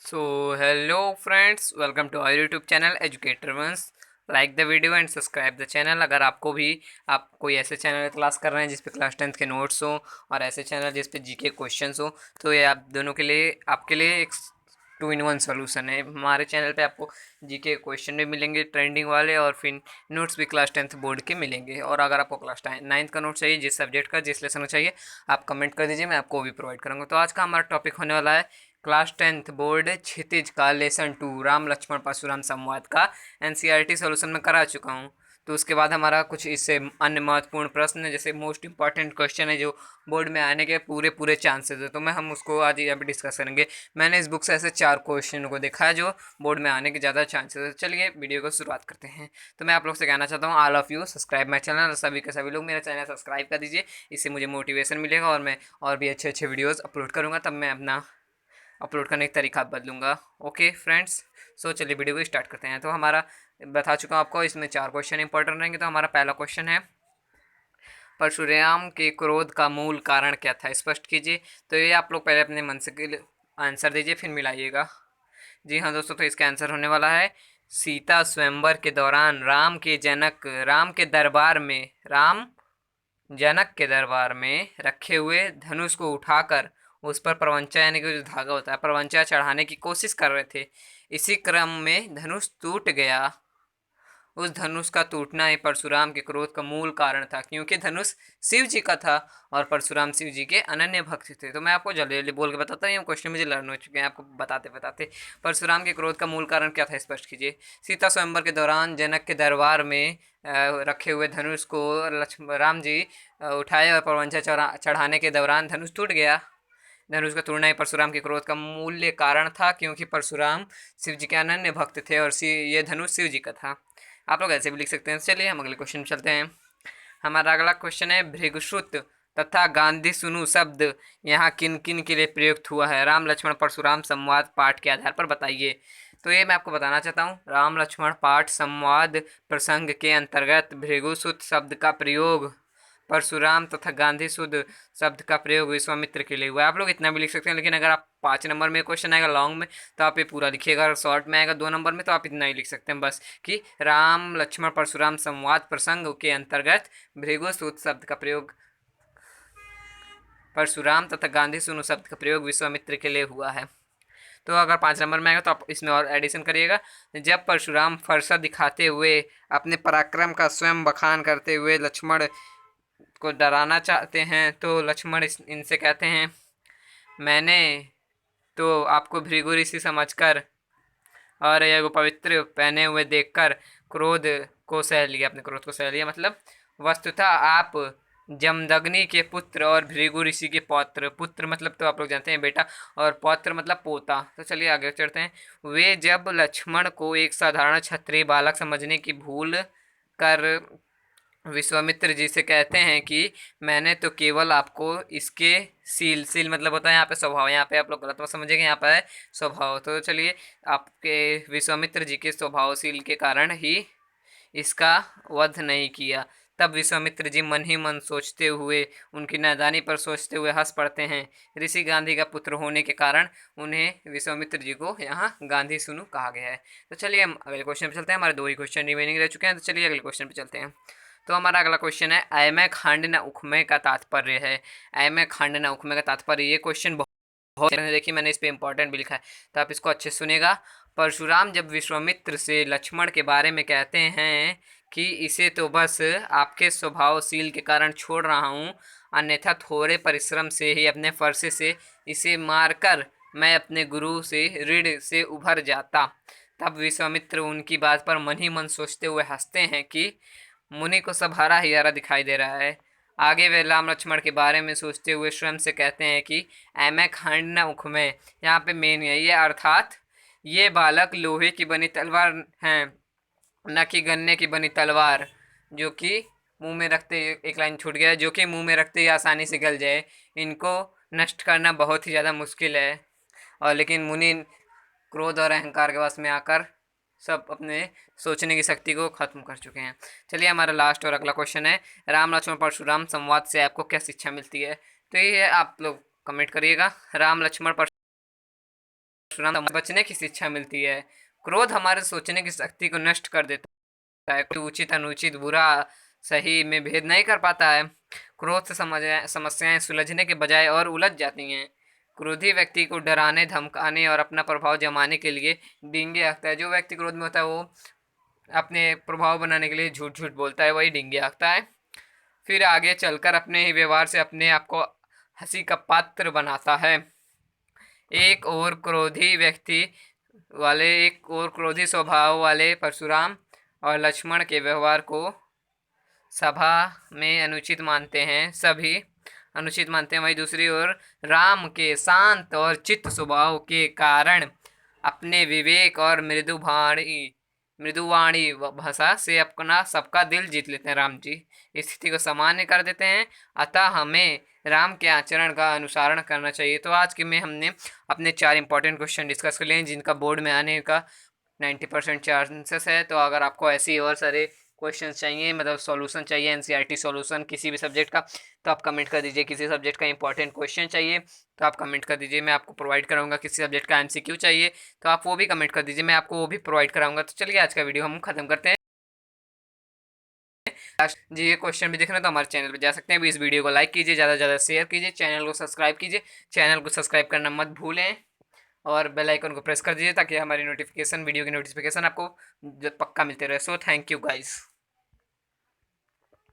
So hello friends, welcome to our YouTube channel educator ones. Like the video and subscribe the channel. अगर आपको भी आप कोई ऐसे चैनल क्लास कर रहे हैं जिस पे क्लास 10th के नोट्स हो और ऐसे चैनल जिस पे जीके क्वेश्चंस हो, तो ये आप दोनों के लिए आपके लिए एक 2-in-1 सोल्यूशन है। हमारे चैनल पे आपको जीके क्वेश्चन भी मिलेंगे ट्रेंडिंग वाले, और फिर नोट्स भी क्लास 10th बोर्ड के मिलेंगे। और अगर आपको क्लास 9th का नोट चाहिए, जिस सब्जेक्ट का जिस लेसन का चाहिए, आप कमेंट कर दीजिए, मैं आपको भी प्रोवाइड करूँगा। तो आज का हमारा टॉपिक होने वाला है क्लास 10th बोर्ड क्षितिज का लेसन 2 राम लक्ष्मण परशुराम संवाद का एनसीईआरटी सोल्यूशन में करा चुका हूँ। तो उसके बाद हमारा कुछ इससे अन्य महत्वपूर्ण प्रश्न है, जैसे मोस्ट इंपॉर्टेंट क्वेश्चन है जो बोर्ड में आने के पूरे पूरे चांसेस है, तो हम उसको आज यहाँ पे डिस्कस करेंगे। मैंने इस बुक से ऐसे 4 क्वेश्चन को देखा है जो बोर्ड में आने के ज़्यादा चांसेस है। चलिए वीडियो को शुरुआत करते हैं। तो मैं आप लोग से कहना चाहता हूँ, all of you subscribe my channel. सभी के सभी लोग मेरा चैनल सब्सक्राइब कर दीजिए, इससे मुझे मोटिवेशन मिलेगा और मैं और भी अच्छे अच्छे वीडियोज़ अपलोड करूँगा। तब मैं अपना अपलोड करने का तरीका बदलूंगा। ओके फ्रेंड्स, सो चलिए वीडियो को स्टार्ट करते हैं। तो हमारा बता चुका हूँ आपको, इसमें 4 क्वेश्चन इंपॉर्टेंट रहेंगे। तो हमारा पहला क्वेश्चन है, परशुराम के क्रोध का मूल कारण क्या था, स्पष्ट कीजिए। तो ये आप लोग पहले अपने मन से आंसर दीजिए, फिर मिलाइएगा। जी हाँ दोस्तों, तो इसका आंसर होने वाला है सीता स्वयंवर के दौरान राम जनक के दरबार में रखे हुए धनुष को उठाकर उस पर प्रवंचा यानी कि जो धागा होता है प्रवंचा चढ़ाने की कोशिश कर रहे थे। इसी क्रम में धनुष टूट गया। उस धनुष का टूटना ही परशुराम के क्रोध का मूल कारण था, क्योंकि धनुष शिव जी का था और परशुराम शिव जी के अनन्य भक्त थे। तो मैं आपको जल्दी जल्दी बोल के बताता हूँ, क्वेश्चन मुझे लर्न हो चुके हैं आपको बताते बताते। परशुराम के क्रोध का मूल कारण क्या था, स्पष्ट कीजिए। सीता स्वयंवर के दौरान जनक के दरबार में रखे हुए धनुष को राम जी उठाए और परवंचा चढ़ाने के दौरान धनुष टूट गया। धनुष का टूटना ही परशुराम के क्रोध का मूल्य कारण था, क्योंकि परशुराम शिव जी के अनन्य भक्त थे और ये धनुष शिव जी का था। आप लोग ऐसे भी लिख सकते हैं। चलिए हम अगले क्वेश्चन में चलते हैं। हमारा अगला क्वेश्चन है, भृगुश्रुत तथा गांधी सुनु शब्द यहाँ किन किन के लिए प्रयुक्त हुआ है, राम लक्ष्मण परशुराम संवाद पाठ के आधार पर बताइए। तो ये मैं आपको बताना चाहता हूँ, राम लक्ष्मण पाठ संवाद प्रसंग के अंतर्गत भृगुसुत शब्द का प्रयोग परशुराम तथा गांधी शुद्ध शब्द का प्रयोग विश्वामित्र के लिए हुआ है। आप लोग इतना भी लिख सकते हैं, लेकिन अगर आप 5 नंबर में क्वेश्चन आएगा लॉन्ग में तो आप ये पूरा लिखिएगा, और शॉर्ट में आएगा 2 नंबर में तो आप इतना ही लिख सकते हैं बस कि राम लक्ष्मण परशुराम संवाद प्रसंग के अंतर्गत भृगुसुत शब्द का प्रयोग परशुराम तथा गांधी सुनु शब्द का प्रयोग विश्वामित्र के लिए हुआ है। तो अगर 5 नंबर में आएगा तो आप इसमें और एडिशन करिएगा। जब परशुराम फरसा दिखाते हुए अपने पराक्रम का स्वयं बखान करते हुए लक्ष्मण को डराना चाहते हैं, तो लक्ष्मण इनसे कहते हैं, मैंने तो आपको भृगु ऋषि समझकर और यह पवित्र पहने हुए देखकर क्रोध को सह लिया, अपने क्रोध को सह लिया। मतलब वस्तुतः आप जमदग्नि के पुत्र और भृगु ऋषि के पौत्र, पुत्र मतलब तो आप लोग जानते हैं बेटा, और पौत्र मतलब पोता। तो चलिए आगे चढ़ते हैं। वे जब लक्ष्मण को एक साधारण क्षत्रिय बालक समझने की भूल कर विश्वामित्र जी से कहते हैं कि मैंने तो केवल आपको इसके सील मतलब होता है यहाँ पे स्वभाव, यहाँ पे आप लोग गलत मत समझिएगा, यहाँ पर है स्वभाव। तो चलिए, आपके विश्वामित्र जी के स्वभावशील के कारण ही इसका वध नहीं किया। तब विश्वामित्र जी मन ही मन सोचते हुए, उनकी नादानी पर सोचते हुए हंस पड़ते हैं। ऋषि गांधी का पुत्र होने के कारण उन्हें विश्वामित्र जी को यहाँ गांधी सुनु कहा गया है। तो चलिए हम अगले क्वेश्चन पे चलते हैं। हमारे 2 ही क्वेश्चन रिमेनिंग रह चुके हैं, तो चलिए अगले क्वेश्चन पे चलते हैं। तो हमारा अगला क्वेश्चन है, अयमय खंड न उखमय का तात्पर्य है। अयमय खंड न उखमय का तात्पर्य, ये क्वेश्चन बहुत देखिए मैंने इस पे इंपॉर्टेंट भी लिखा है, तो आप इसको अच्छे से सुनेगा। परशुराम जब विश्वामित्र से लक्ष्मण के बारे में कहते हैं कि इसे तो बस आपके स्वभावशील के कारण छोड़ रहा हूँ, अन्यथा थोड़े परिश्रम से ही अपने फरसे से इसे मारकर मैं अपने गुरु से ऋण से उभर जाता। तब विश्वामित्र उनकी बात पर मन ही मन सोचते हुए हंसते हैं कि मुनि को सब हरा ही हरा दिखाई दे रहा है। आगे वे राम लक्ष्मण के बारे में सोचते हुए स्वयं से कहते हैं कि ऐमै खंड न उख में, यहाँ पे मेन है ये, अर्थात ये बालक लोहे की बनी तलवार हैं, न कि गन्ने की बनी तलवार, जो कि मुंह में रखते, एक लाइन छूट गया, जो कि मुंह में रखते ही आसानी से गल जाए। इनको नष्ट करना बहुत ही ज़्यादा मुश्किल है। और लेकिन मुनि क्रोध और अहंकार के वश में आकर सब अपने सोचने की शक्ति को खत्म कर चुके हैं। चलिए हमारा लास्ट और अगला क्वेश्चन है, राम लक्ष्मण परशुराम संवाद से आपको क्या शिक्षा मिलती है। तो ये आप लोग कमेंट करिएगा। राम लक्ष्मण परशुराम बचने की शिक्षा मिलती है। क्रोध हमारे सोचने की शक्ति को नष्ट कर देता है, कोई उचित अनुचित बुरा सही में भेद नहीं कर पाता है। क्रोध से समस्याएं सुलझने के बजाय और उलझ जाती हैं। क्रोधी व्यक्ति को डराने धमकाने और अपना प्रभाव जमाने के लिए डींगे हाँकता है। जो व्यक्ति क्रोध में होता है वो अपने प्रभाव बनाने के लिए झूठ झूठ बोलता है, वही डींगे हाँकता है। फिर आगे चलकर अपने ही व्यवहार से अपने आप को हंसी का पात्र बनाता है। एक और क्रोधी स्वभाव वाले परशुराम और लक्ष्मण के व्यवहार को सभा में अनुचित मानते हैं, सभी अनुचित मानते हैं। वहीं दूसरी ओर राम के शांत और चित्त स्वभाव के कारण अपने विवेक और मृदुवाणी भाषा से अपना सबका दिल जीत लेते हैं। राम जी स्थिति को सामान्य कर देते हैं, अतः हमें राम के आचरण का अनुसरण करना चाहिए। तो आज के में हमने अपने 4 इंपॉर्टेंट क्वेश्चन डिस्कस कर लिए हैं जिनका बोर्ड में आने का 90% चांसेस है। तो अगर आपको ऐसे ही और सारे क्वेश्चन चाहिए, मतलब सॉल्यूशन चाहिए, एनसीईआरटी सॉल्यूशन किसी भी सब्जेक्ट का, तो आप कमेंट कर दीजिए। किसी सब्जेक्ट का इंपॉर्टेंट क्वेश्चन चाहिए तो आप कमेंट कर दीजिए, मैं आपको प्रोवाइड कराऊंगा। किसी सब्जेक्ट का एमसीक्यू चाहिए तो आप वो भी कमेंट कर दीजिए, मैं आपको वो भी प्रोवाइड कराऊंगा। तो चलिए आज का वीडियो हम खत्म करते हैं। जी ये क्वेश्चन भी देखना तो हमारे चैनल पर जा सकते हैं। अभी इस वीडियो को लाइक कीजिए, ज़्यादा से ज़्यादा शेयर कीजिए, चैनल को सब्सक्राइब कीजिए। चैनल को सब्सक्राइब करना मत भूलें और बेल आइकन को प्रेस कर दीजिए ताकि हमारी नोटिफिकेशन वीडियो की नोटिफिकेशन आपको पक्का मिलते रहे। So thank you guys.